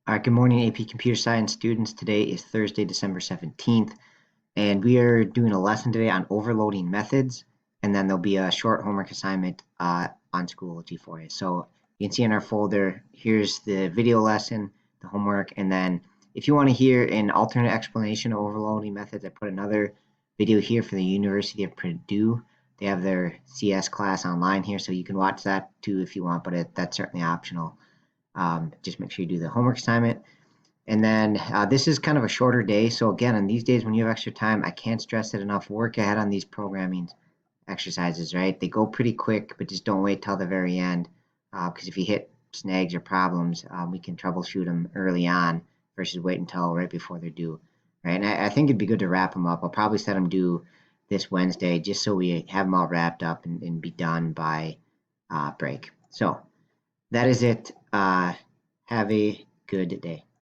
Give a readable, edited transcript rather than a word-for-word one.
All right, good morning, AP Computer Science students. Today is Thursday, December 17th, and we are doing a lesson today on overloading methods, and then there'll be a short homework assignment on Schoology for you. So you can see in our folder, here's the video lesson, the homework, and then if you want to hear an alternate explanation of overloading methods, I put another video here for the University of Purdue. They have their CS class online here, so you can watch that too if you want, but that's certainly optional. Just make sure you do the homework assignment. And then this is kind of a shorter day. So again, on these days when you have extra time, I can't stress it enough. Work ahead on these programming exercises, right? They go pretty quick, but just don't wait till the very end. Because if you hit snags or problems, we can troubleshoot them early on versus wait until right before they're due, right? And I think it'd be good to wrap them up. I'll probably set them due this Wednesday just so we have them all wrapped up and be done by break. So that is it. Have a good day.